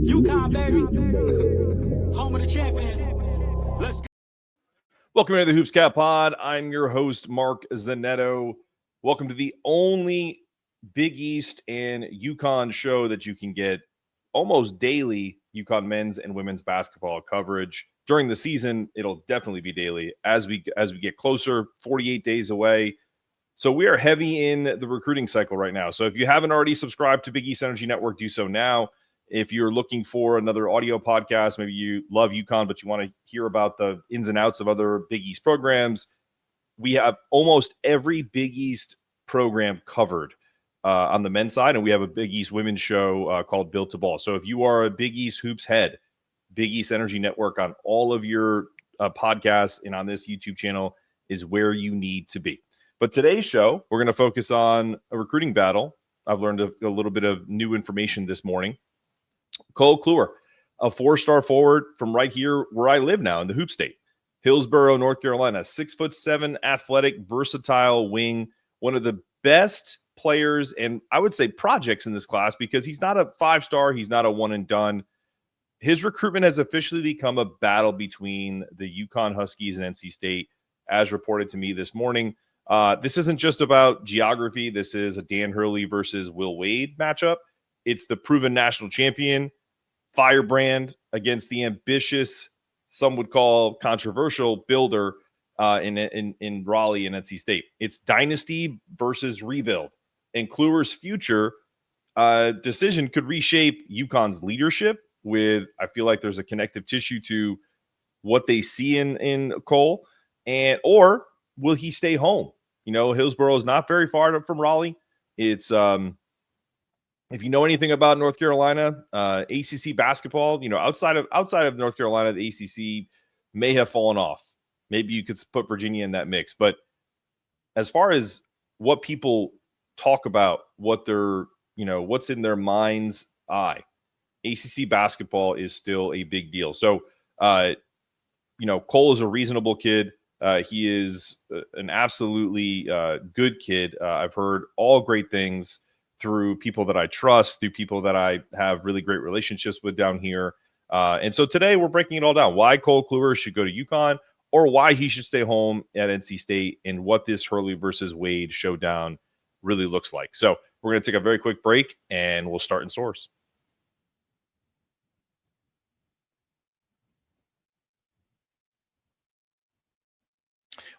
UConn, baby. Home of the champions. Let's go. Welcome to the Hoops Cat Pod. I'm your host, Mark Zanetto. Welcome to the only Big East and UConn show that you can get almost daily UConn men's and women's basketball coverage. During the season, it'll definitely be daily as we get closer, 48 days away. So we are heavy in the recruiting cycle right now. So if you haven't already subscribed to Big East Energy Network, do so now. If you're looking for another audio podcast, maybe you love UConn, but you want to hear about the ins and outs of other Big East programs, we have almost every Big East program covered on the men's side, and we have a Big East women's show called Built to Ball. So if you are a Big East hoops head, Big East Energy Network on all of your podcasts and on this YouTube channel is where you need to be. But today's show, we're going to focus on a recruiting battle. I've learned a little bit of new information this morning. Cole Cloer, a four-star forward from right here where I live now in the Hoop State. Hillsborough, North Carolina, 6'7", athletic, versatile wing, one of the best players and I would say projects in this class because he's not a five-star, he's not a one and done. His recruitment has officially become a battle between the UConn Huskies and NC State, as reported to me this morning. This isn't just about geography. This is a Dan Hurley versus Will Wade matchup. It's the proven national champion, firebrand, against the ambitious, some would call controversial builder in Raleigh and NC State. It's dynasty versus rebuild. And Cloer's future decision could reshape UConn's leadership with, I feel like there's a connective tissue to what they see in Cole. Or will he stay home? You know, Hillsborough is not very far from Raleigh. It's if you know anything about North Carolina, ACC basketball, you know, outside of North Carolina, the ACC may have fallen off. Maybe you could put Virginia in that mix. But as far as what people talk about, what they're, you know, what's in their mind's eye, ACC basketball is still a big deal. So, you know, Cole is a reasonable kid. He is an absolutely good kid. I've heard all great things through people that I trust, through people that I have really great relationships with down here. And so today we're breaking it all down. Why Cole Cloer should go to UConn or why he should stay home at NC State and what this Hurley versus Wade showdown really looks like. So we're going to take a very quick break and we'll start in source.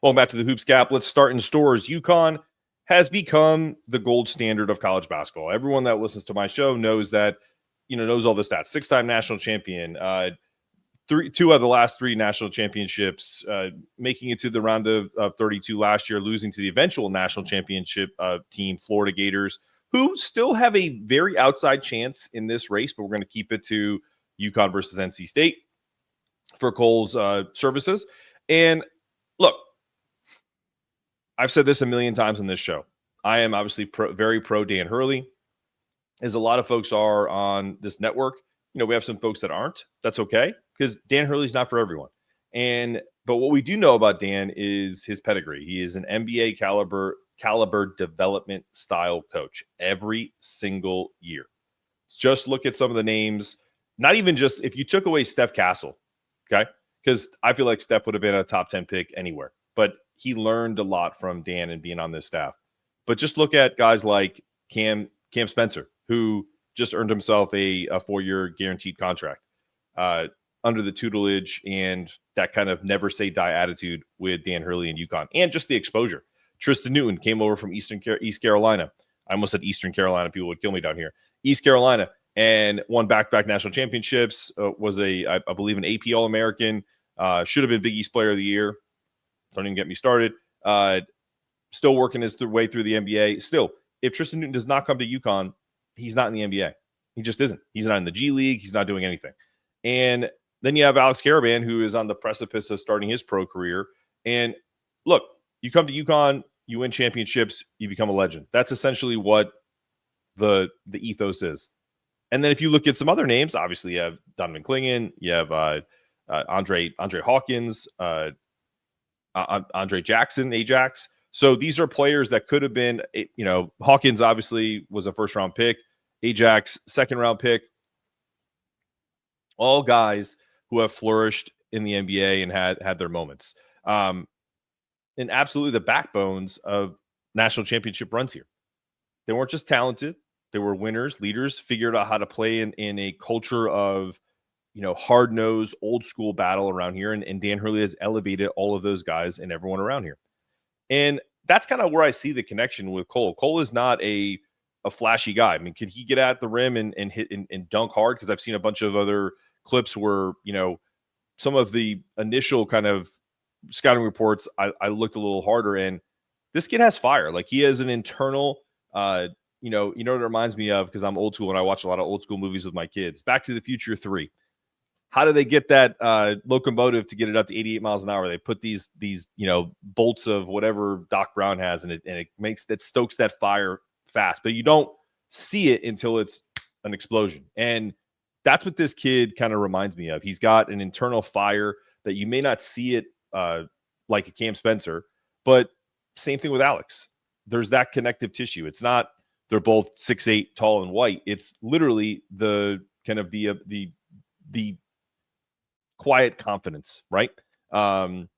Welcome back to the Hoops Gap. Let's start in stores. UConn has become the gold standard of college basketball. Everyone that listens to my show knows that, you know, knows all the stats. 6-time national champion, two of the last three national championships, making it to the round of 32 last year, losing to the eventual national championship team, Florida Gators, who still have a very outside chance in this race, but we're going to keep it to UConn versus NC State for Cole's services. And look, I've said this a million times on this show. I am obviously very pro Dan Hurley, as a lot of folks are on this network. You know, we have some folks that aren't. That's okay, because Dan Hurley's not for everyone. But what we do know about Dan is his pedigree. He is an NBA caliber development style coach every single year. Just look at some of the names. Not even just if you took away Steph Castle, okay? Because I feel like Steph would have been a top 10 pick anywhere. But he learned a lot from Dan and being on this staff. But just look at guys like Cam Spencer, who just earned himself a 4-year guaranteed contract under the tutelage and that kind of never say die attitude with Dan Hurley and UConn, and just the exposure. Tristan Newton came over from East Carolina. I almost said Eastern Carolina. People would kill me down here. East Carolina, and won back-to-back national championships. Was I believe, an AP All-American. Should have been Big East Player of the Year. Don't even get me started. Still working his way through the NBA. Still, if Tristan Newton does not come to UConn, he's not in the NBA. He just isn't. He's not in the G League. He's not doing anything. And then you have Alex Karaban, who is on the precipice of starting his pro career. And look, you come to UConn, you win championships, you become a legend. That's essentially what the ethos is. And then if you look at some other names, obviously you have Donovan Clingan, you have Andre Hawkins, Andre Jackson, Ajax. So these are players that could have been, you know, Hawkins obviously was a first-round pick, Ajax, second-round pick. All guys who have flourished in the NBA and had their moments. And absolutely the backbones of national championship runs here. They weren't just talented. They were winners, leaders, figured out how to play in a culture of, hard-nosed, old-school battle around here. And Dan Hurley has elevated all of those guys and everyone around here. And that's kind of where I see the connection with Cole. Cole is not a flashy guy. I mean, can he get at the rim and hit and dunk hard? Because I've seen a bunch of other clips where, some of the initial kind of scouting reports, I looked a little harder, and this kid has fire. Like, he has an internal, what it reminds me of, because I'm old school and I watch a lot of old school movies with my kids. Back to the Future 3. How do they get that locomotive to get it up to 88 miles an hour? They put these bolts of whatever Doc Brown has, and it stokes that fire fast, but you don't see it until it's an explosion. And that's what this kid kind of reminds me of. He's got an internal fire that you may not see it like a Cam Spencer, but same thing with Alex. There's that connective tissue. It's not they're both 6'8", tall and white. It's literally the kind of the quiet confidence, right?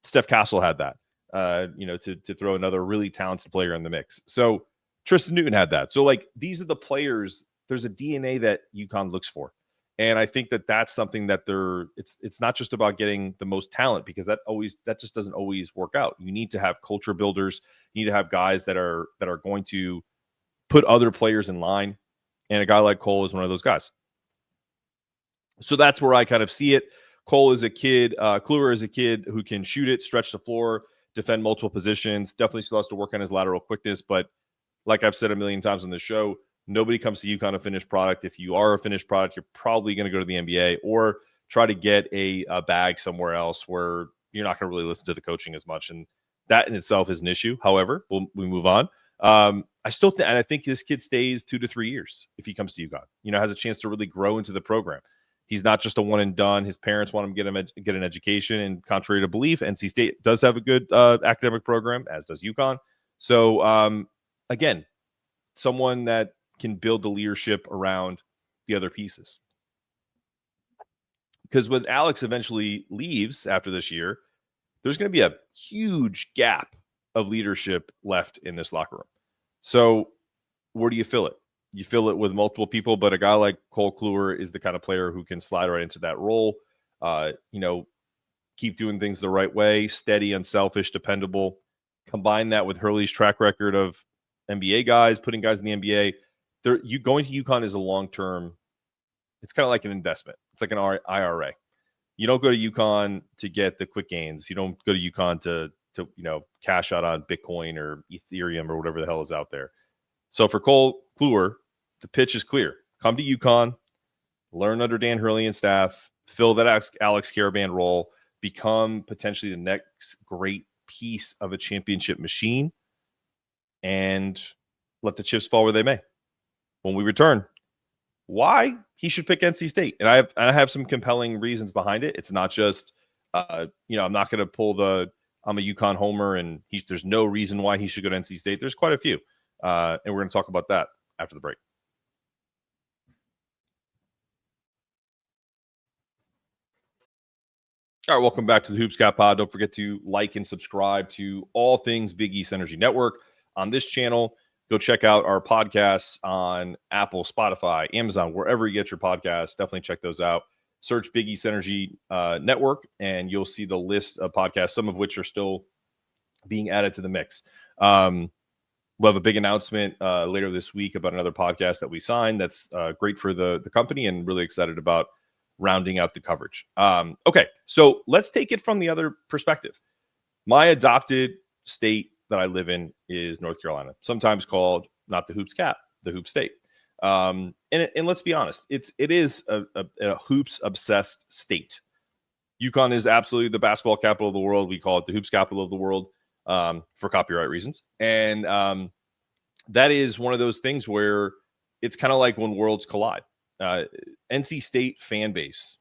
Steph Castle had that, to throw another really talented player in the mix. So Tristan Newton had that. So, like, these are the players. There's a DNA that UConn looks for. And I think that that's something that it's not just about getting the most talent, because that just doesn't always work out. You need to have culture builders. You need to have guys that are going to put other players in line. And a guy like Cole is one of those guys. So that's where I kind of see it. Cole is a kid. Cloer is a kid who can shoot it, stretch the floor, defend multiple positions. Definitely still has to work on his lateral quickness. But like I've said a million times on the show, nobody comes to UConn a finished product. If you are a finished product, you're probably going to go to the NBA or try to get a bag somewhere else where you're not going to really listen to the coaching as much. And that in itself is an issue. However, we move on. I think this kid stays 2 to 3 years if he comes to UConn. Has a chance to really grow into the program. He's not just a one and done. His parents want him to get an education, and contrary to belief, NC State does have a good academic program, as does UConn. So again, someone that can build the leadership around the other pieces. Because when Alex eventually leaves after this year, there's going to be a huge gap of leadership left in this locker room. So where do you fill it? You fill it with multiple people, but a guy like Cole Cloer is the kind of player who can slide right into that role. Keep doing things the right way, steady, unselfish, dependable. Combine that with Hurley's track record of NBA guys, putting guys in the NBA. You going to UConn is a long-term. It's kind of like an investment. It's like an IRA. You don't go to UConn to get the quick gains. You don't go to UConn to cash out on Bitcoin or Ethereum or whatever the hell is out there. So for Cole Cloer, the pitch is clear. Come to UConn, learn under Dan Hurley and staff, fill that Alex Karaban role, become potentially the next great piece of a championship machine, and let the chips fall where they may. When we return, why he should pick NC State. And I have some compelling reasons behind it. It's not just, I'm not going to pull I'm a UConn homer and there's no reason why he should go to NC State. There's quite a few. And we're going to talk about that after the break. All right, welcome back to the Hoops Cat Pod. Don't forget to like and subscribe to all things Big East Energy Network on this channel. Go check out our podcasts on Apple, Spotify, Amazon, wherever you get your podcasts. Definitely check those out. Search Big East Energy Network, and you'll see the list of podcasts, some of which are still being added to the mix. We'll have a big announcement later this week about another podcast that we signed that's great for the company, and really excited about rounding out the coverage. Okay, so let's take it from the other perspective. My adopted state that I live in is North Carolina, sometimes called not the Hoops Cat, the Hoop State. And let's be honest, it is a hoops obsessed state. UConn is absolutely the basketball capital of the world. We call it the hoops capital of the world for copyright reasons. And that is one of those things where it's kind of like when worlds collide. NC State fan base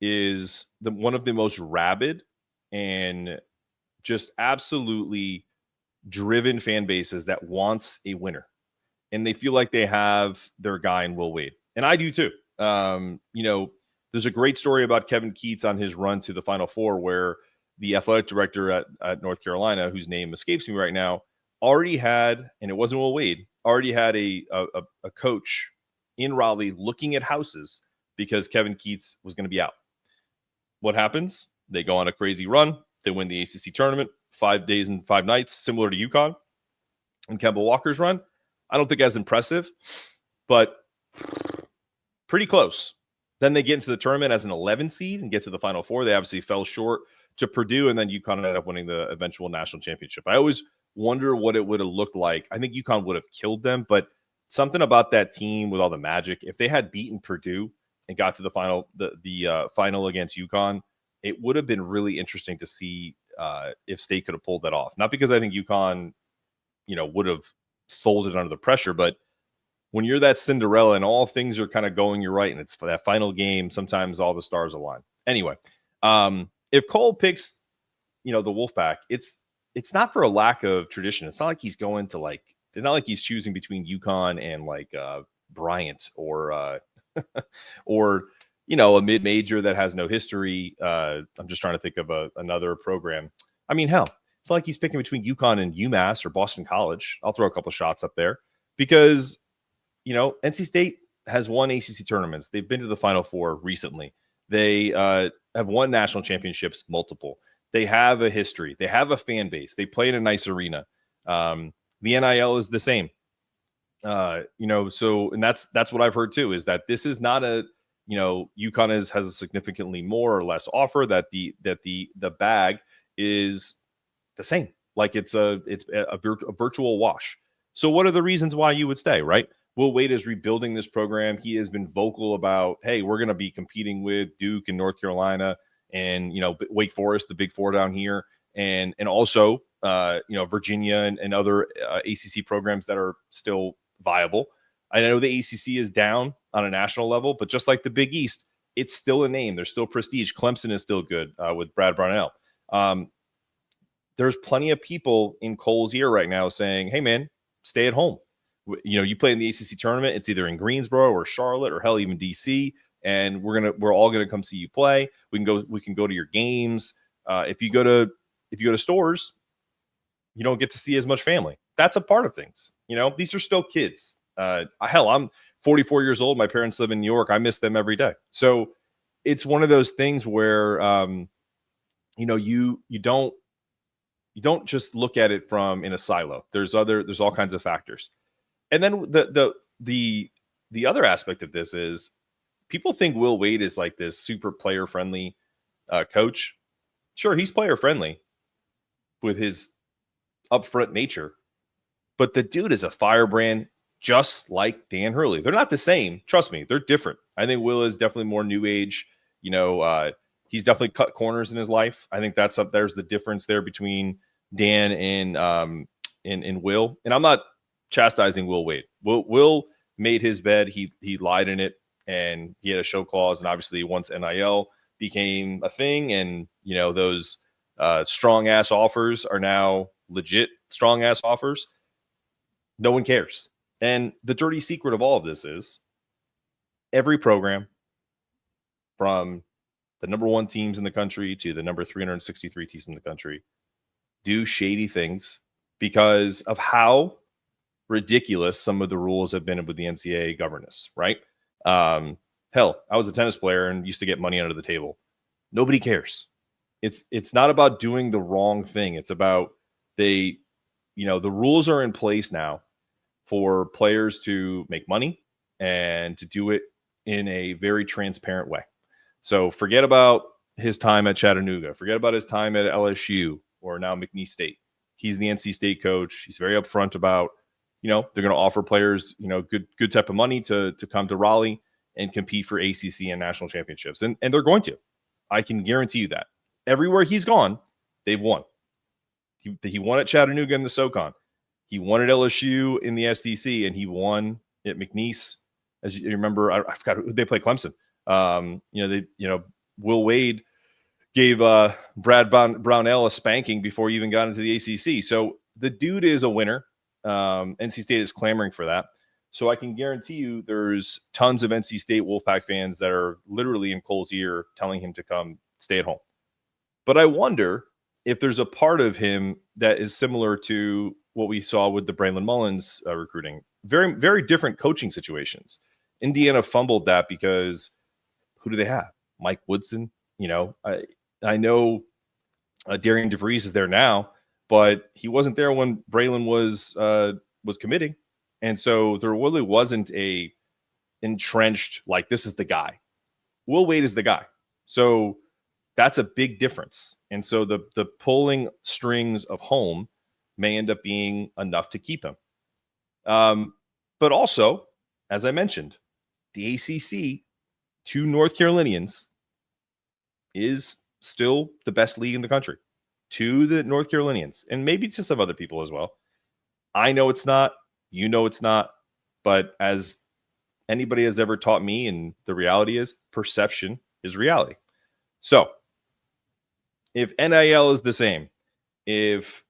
is one of the most rabid and just absolutely driven fan bases that wants a winner. and they feel like they have their guy in Will Wade. And I do too. There's a great story about Kevin Keatts on his run to the Final Four where the athletic director at North Carolina, whose name escapes me right now, already had, and it wasn't Will Wade, already had a coach in Raleigh looking at houses because Kevin Keatts was going to be out. What happens? They go on a crazy run. They win the ACC tournament, 5 days and 5 nights, similar to UConn and Kemba Walker's run. I don't think as impressive, but pretty close. Then they get into the tournament as an 11 seed and get to the Final Four. They obviously fell short to Purdue, and then UConn ended up winning the eventual national championship. I always wonder what it would have looked like. I think UConn would have killed them, but something about that team with all the magic, if they had beaten Purdue and got to the final, the final against UConn, it would have been really interesting to see if State could have pulled that off. Not because I think UConn, would have folded under the pressure, but when you're that Cinderella and all things are kind of going your right, and it's for that final game, sometimes all the stars align. Anyway, if Cole picks, the Wolfpack, it's not for a lack of tradition. It's not like he's going to it's not like he's choosing between UConn and Bryant or or a mid-major that has no history. I'm just trying to think of another program. I mean, hell, it's not like he's picking between UConn and UMass or Boston College. I'll throw a couple shots up there because NC State has won ACC tournaments. They've been to the Final Four recently. They have won national championships, multiple. They have a history. They have a fan base. They play in a nice arena. The NIL is the same. And that's what I've heard too, is that this is not a, UConn has a significantly more or less offer, that the bag is the same. Like it's a virtual wash. So what are the reasons why you would stay, right? Will Wade is rebuilding this program. He has been vocal about, hey, we're going to be competing with Duke and North Carolina and, Wake Forest, the Big Four down here. And also, Virginia and other ACC programs that are still viable. I know the ACC is down on a national level, but just like the Big East, it's still a name. There's still prestige. Clemson is still good with Brad Brownell. There's plenty of people in Cole's ear right now saying, hey, man, stay at home. You play in the ACC tournament. It's either in Greensboro or Charlotte or hell, even DC. And we're all gonna come see you play. We can go to your games. If you go to stores, you don't get to see as much family. That's a part of things. These are still kids. Hell, I'm 44 years old. My parents live in New York. I miss them every day. So it's one of those things where, you don't just look at it from in a silo. There's all kinds of factors. And then the other aspect of this is people think Will Wade is like this super player friendly coach. Sure, he's player friendly with his upfront nature, but the dude is a firebrand, just like Dan Hurley. They're not the same. Trust me, they're different. I think Will is definitely more new age. He's definitely cut corners in his life. I think there's the difference there between Dan and Will. And I'm not chastising Will Wade. Will made his bed. He lied in it, and he had a show clause. And obviously, once NIL became a thing, and those strong ass offers are now legit strong ass offers, no one cares. And the dirty secret of all of this is every program, from the number 1 teams in the country to the number 363 teams in the country, do shady things because of how ridiculous some of the rules have been with the NCAA governance, right? Hell, I was a tennis player and used to get money under the table. Nobody cares. It's not about doing the wrong thing. It's about the rules are in place now for players to make money and to do it in a very transparent way. So forget about his time at Chattanooga. Forget about his time at LSU or now McNeese State. He's the NC State coach. He's very upfront about, they're going to offer players, good type of money to come to Raleigh and compete for ACC and national championships. And they're going to. I can guarantee you that. Everywhere he's gone, they've won. He won at Chattanooga in the SoCon. He won at LSU in the SEC, and he won at McNeese. As you remember, I forgot who they played, Clemson. Will Wade gave Brad Brownell a spanking before he even got into the ACC. So the dude is a winner. NC State is clamoring for that. So I can guarantee you there's tons of NC State Wolfpack fans that are literally in Cole's ear telling him to come stay at home. But I wonder if there's a part of him that is similar to what we saw with the Braylon Mullins recruiting. Very, very different coaching situations. Indiana fumbled that because who do they have? Mike Woodson. I know Darian DeVries is there now, but he wasn't there when Braylon was committing. And so there really wasn't a entrenched, like, this is the guy. Will Wade is the guy. So that's a big difference. And so the pulling strings of home may end up being enough to keep him. But also, as I mentioned, the ACC to North Carolinians is still the best league in the country to the North Carolinians, and maybe to some other people as well. I know it's not. You know it's not. But as anybody has ever taught me, and the reality is perception is reality. So if NIL is the same, if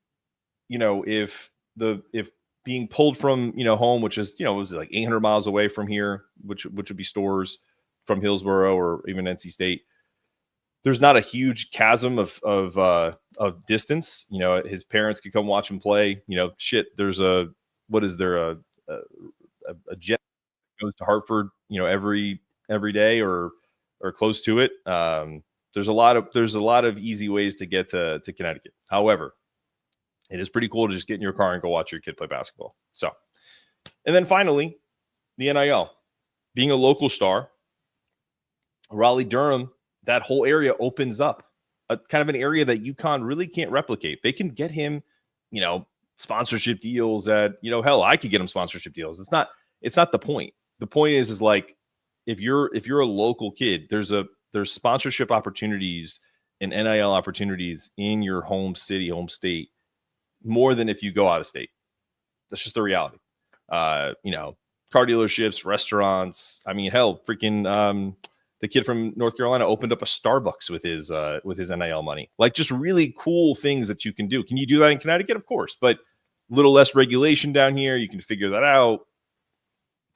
being pulled from home, which is was like 800 miles away from here, which would be Stores from Hillsborough or even NC State, there's not a huge chasm of distance. His parents could come watch him play. There's a jet that goes to Hartford, every day or close to it. There's a lot of easy ways to get to Connecticut. However, it is pretty cool to just get in your car and go watch your kid play basketball. So, and then finally, the NIL. Being a local star, Raleigh-Durham, that whole area opens up a kind of an area that UConn really can't replicate. They can get him, sponsorship deals at, hell, I could get him sponsorship deals. It's not the point. The point is like, if you're a local kid, there's sponsorship opportunities and NIL opportunities in your home city, home state, more than if you go out of state. That's just the reality. Car dealerships, restaurants. I mean, hell, freaking the kid from North Carolina opened up a Starbucks with his NIL money. Like, just really cool things that you can do. Can you do that in Connecticut? Of course, but a little less regulation down here. You can figure that out.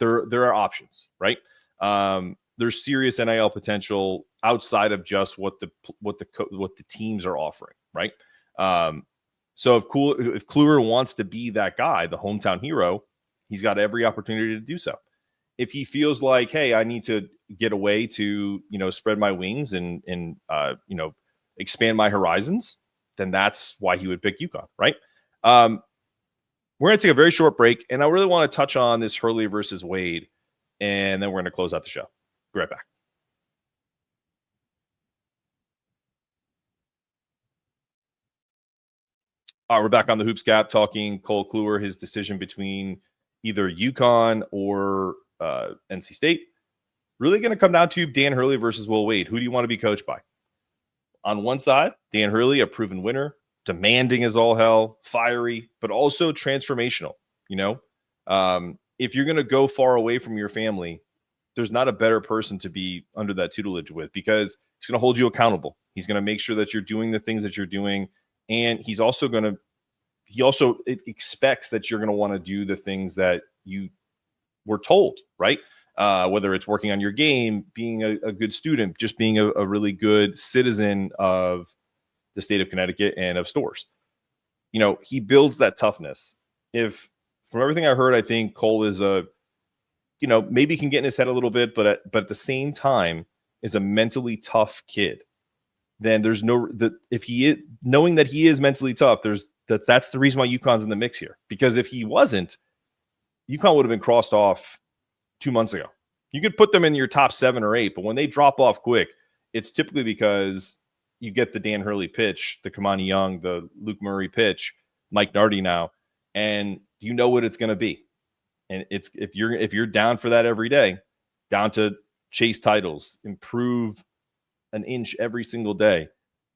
There are options, right? There's serious NIL potential outside of just what the teams are offering, right? So if Cloer wants to be that guy, the hometown hero, he's got every opportunity to do so. If he feels like, hey, I need to get away to, spread my wings and expand my horizons, then that's why he would pick UConn, right? We're going to take a very short break, and I really want to touch on this Hurley versus Wade, and then we're going to close out the show. Be right back. All right, we're back on the Hoops Gap talking Cole Cloer, his decision between either UConn or NC State. Really going to come down to Dan Hurley versus Will Wade. Who do you want to be coached by? On one side, Dan Hurley, a proven winner, demanding as all hell, fiery, but also transformational. If you're going to go far away from your family, there's not a better person to be under that tutelage with, because he's going to hold you accountable. He's going to make sure that you're doing the things that you're doing. And he also expects that you're going to want to do the things that you were told, right? Whether it's working on your game, being a good student, just being a really good citizen of the state of Connecticut and of Stores. He builds that toughness. If from everything I heard, I think Cole is maybe can get in his head a little bit, but at the same time is a mentally tough kid. Then there's if he is knowing that he is mentally tough, that's the reason why UConn's in the mix here. Because if he wasn't, UConn would have been crossed off 2 months ago. You could put them in your top 7 or 8, but when they drop off quick, it's typically because you get the Dan Hurley pitch, the Kamani Young, the Luke Murray pitch, Mike Nardi now, and you know what it's going to be. And it's if you're down for that every day, down to chase titles, improve an inch every single day,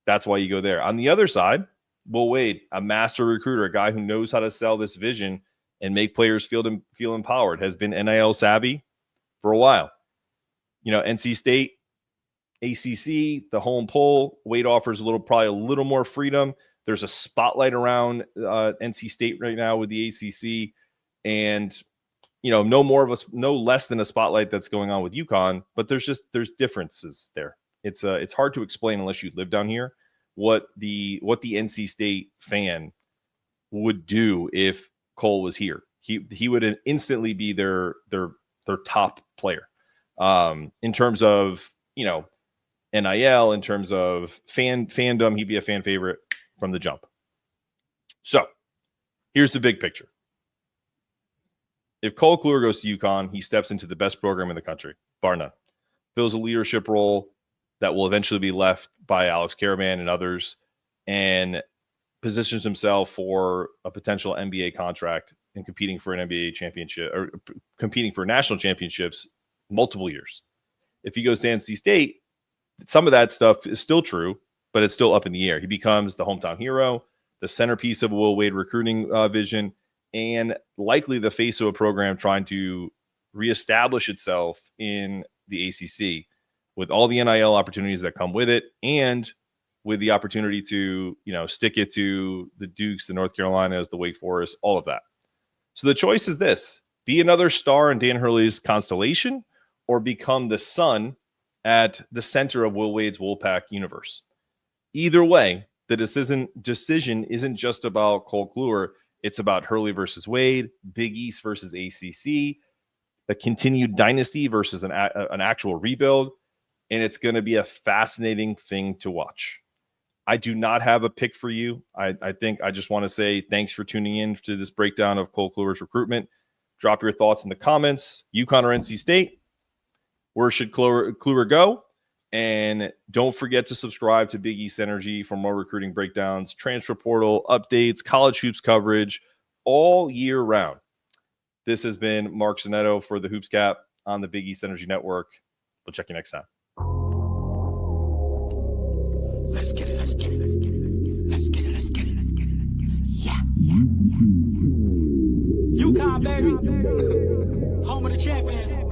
that's why you go there. On the other side, Will Wade, a master recruiter, a guy who knows how to sell this vision and make players feel empowered, has been NIL savvy for a while. NC State, ACC, the home poll, Wade offers probably a little more freedom. There's a spotlight around NC State right now with the ACC, and no less than a spotlight that's going on with UConn, but there's differences there. It's hard to explain unless you live down here what the NC State fan would do if Cole was here. He would instantly be their top player in terms of NIL, in terms of fandom. He'd be a fan favorite from the jump. So here's the big picture. If Cole Cloer goes to UConn, he steps into the best program in the country, bar none. Fills a leadership role that will eventually be left by Alex Karaban and others, and positions himself for a potential NBA contract and competing for an NBA championship or competing for national championships multiple years. If he goes to NC State, some of that stuff is still true, but it's still up in the air. He becomes the hometown hero, the centerpiece of a Will Wade recruiting vision, and likely the face of a program trying to reestablish itself in the ACC with all the NIL opportunities that come with it, and with the opportunity to, stick it to the Dukes, the North Carolinas, the Wake Forest, all of that. So the choice is this: be another star in Dan Hurley's constellation, or become the sun at the center of Will Wade's Wolfpack universe. Either way, the decision isn't just about Cole Cloer. It's about Hurley versus Wade, Big East versus ACC, a continued dynasty versus an actual rebuild, and it's going to be a fascinating thing to watch. I do not have a pick for you. I think I just want to say thanks for tuning in to this breakdown of Cole Cloer's recruitment. Drop your thoughts in the comments. UConn or NC State? Where should Cloer go? And don't forget to subscribe to Big East Energy for more recruiting breakdowns, transfer portal updates, college hoops coverage all year round. This has been Mark Zanetto for the Hoops Cap on the Big East Energy Network. We'll check you next time. Let's get it. Let's get it. Let's get it. Let's get it. Yeah. UConn, baby. Home of the champions.